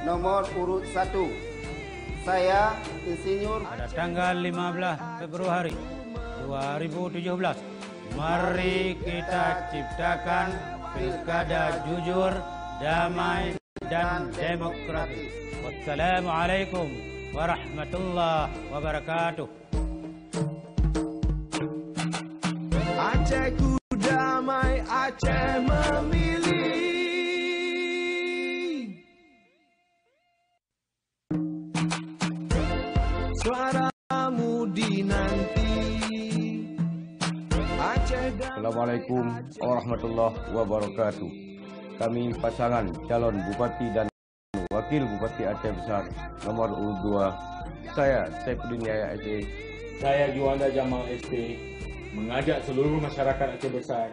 nomor urut 1. Saya Insinyur pada tanggal 15 Februari 2017. Mari kita ciptakan pilkada jujur, damai, dan demokratis. Wassalamualaikum warahmatullahi wabarakatuh. Acehku damai, Aceh memilih. Suaramu dinanti. Assalamualaikum warahmatullahi wabarakatuh. Kami pasangan calon Bupati dan Wakil Bupati Aceh Besar nomor urut 2. Saya Saifuddin Yahya Aceh. Saya Juanda Jamal SP mengajak seluruh masyarakat Aceh Besar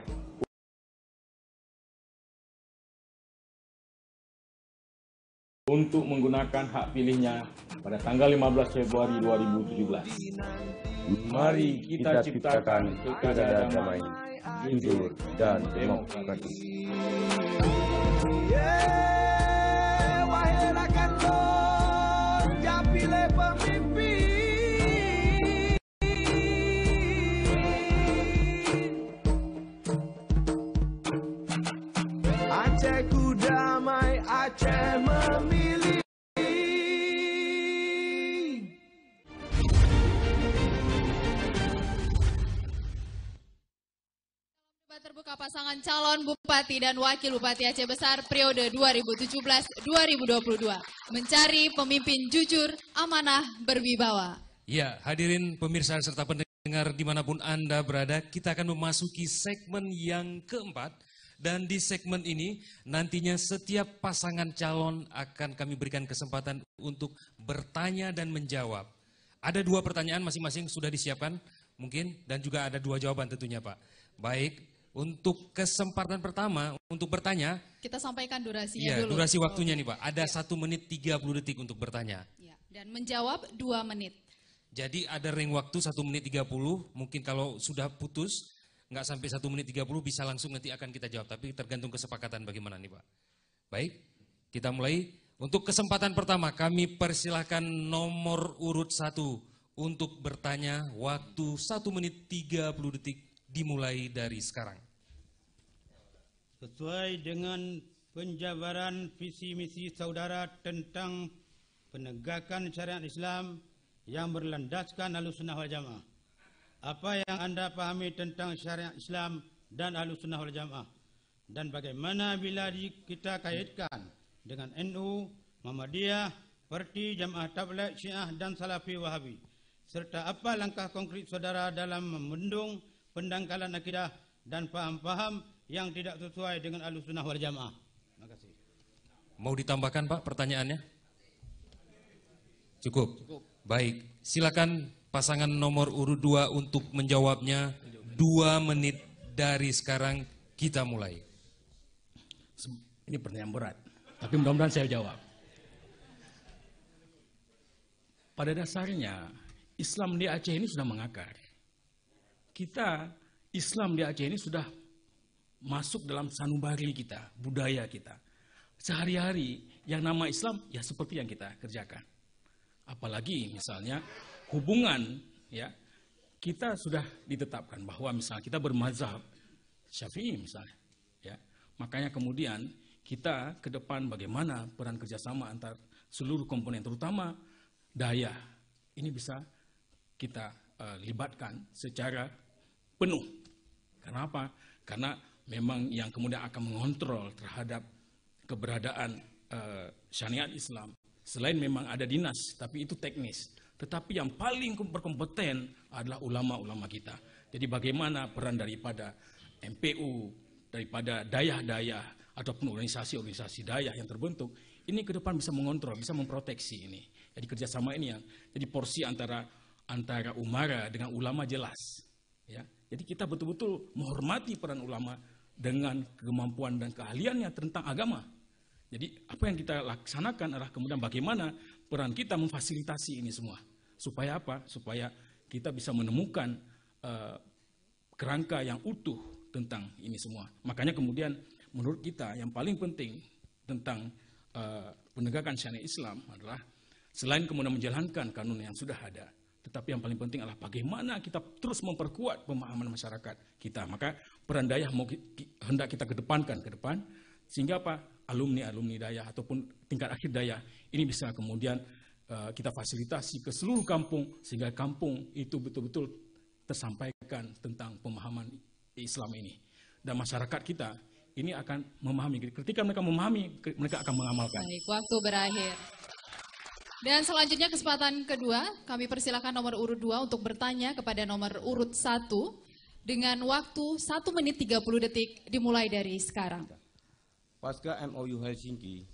untuk menggunakan hak pilihnya pada tanggal 15 Februari 2017. Mari kita ciptakan pilkada damai, jujur, dan demokratis. Wahai rakyat Toja, pilih pemimpin. Acehku damai, Aceh memilih. Terbuka pasangan calon Bupati dan Wakil Bupati Aceh Besar periode 2017-2022 mencari pemimpin jujur, amanah, berwibawa. Ya, hadirin pemirsa serta pendengar dimanapun Anda berada, kita akan memasuki segmen yang keempat. Dan di segmen ini nantinya setiap pasangan calon akan kami berikan kesempatan untuk bertanya dan menjawab. Ada 2 pertanyaan masing-masing sudah disiapkan mungkin, dan juga ada 2 jawaban tentunya Pak. Baik. Untuk kesempatan pertama, untuk bertanya. Kita sampaikan durasinya dulu. Durasi waktunya nih Pak. Ada 1 menit 30 detik untuk bertanya. Ya, dan menjawab 2 menit. Jadi ada ring waktu 1 menit 30, mungkin kalau sudah putus, nggak sampai 1 menit 30 bisa langsung nanti akan kita jawab. Tapi tergantung kesepakatan bagaimana nih Pak. Baik, kita mulai. Untuk kesempatan pertama, kami persilahkan nomor urut 1 untuk bertanya. Waktu 1 menit 30 detik. Dimulai dari sekarang. Sesuai dengan penjabaran visi misi saudara tentang penegakan syariat Islam yang berlandaskan Ahlussunnah wal Jamaah. Apa yang Anda pahami tentang syariat Islam dan Ahlussunnah wal Jamaah? Dan bagaimana bila kita kaitkan dengan NU, Muhammadiyah, Parti Jamaah Tabligh Syiah dan Salafi Wahabi? Serta apa langkah konkret saudara dalam membendung pendangkalan akidah dan paham-paham yang tidak sesuai dengan Ahlussunnah wal Jamaah? Terima kasih. Mau ditambahkan Pak pertanyaannya? Cukup. Baik, silakan pasangan nomor urut 2 untuk menjawabnya. 2 menit dari sekarang kita mulai. Ini pertanyaan berat, tapi mudah-mudahan saya jawab. Pada dasarnya Islam di Aceh ini sudah mengakar. Islam di Aceh ini sudah masuk dalam sanubari kita, budaya kita. Sehari-hari yang nama Islam ya seperti yang kita kerjakan. Apalagi misalnya hubungan, ya, kita sudah ditetapkan bahwa misalnya kita bermazhab Syafi'i misalnya, ya. Makanya kemudian kita ke depan bagaimana peran kerjasama antar seluruh komponen, terutama daya ini bisa kita libatkan secara penuh. Karena apa? Karena memang yang kemudian akan mengontrol terhadap keberadaan syariat Islam. Selain memang ada dinas, tapi itu teknis. Tetapi yang paling berkompeten adalah ulama-ulama kita. Jadi bagaimana peran daripada MPU, daripada dayah-dayah, ataupun organisasi-organisasi dayah yang terbentuk, ini ke depan bisa mengontrol, bisa memproteksi ini. Jadi kerjasama ini yang jadi porsi antara umara dengan ulama jelas. Ya. Jadi kita betul-betul menghormati peran ulama dengan kemampuan dan keahliannya tentang agama. Jadi apa yang kita laksanakan adalah kemudian bagaimana peran kita memfasilitasi ini semua. Supaya apa? Supaya kita bisa menemukan kerangka yang utuh tentang ini semua. Makanya kemudian menurut kita yang paling penting tentang penegakan syariat Islam adalah selain kemudian menjalankan kanun yang sudah ada, tetapi yang paling penting adalah bagaimana kita terus memperkuat pemahaman masyarakat kita. Maka peran dayah hendak kita kedepankan ke depan, sehingga apa? Alumni dayah ataupun tingkat akhir dayah ini bisa kemudian kita fasilitasi ke seluruh kampung, sehingga kampung itu betul-betul tersampaikan tentang pemahaman Islam ini. Dan masyarakat kita ini akan memahami. Ketika mereka memahami, mereka akan mengamalkan. Baik, waktu berakhir. Dan selanjutnya kesempatan kedua, kami persilakan nomor urut 2 untuk bertanya kepada nomor urut 1 dengan waktu 1 menit 30 detik dimulai dari sekarang. Pasca MOU Helsinki,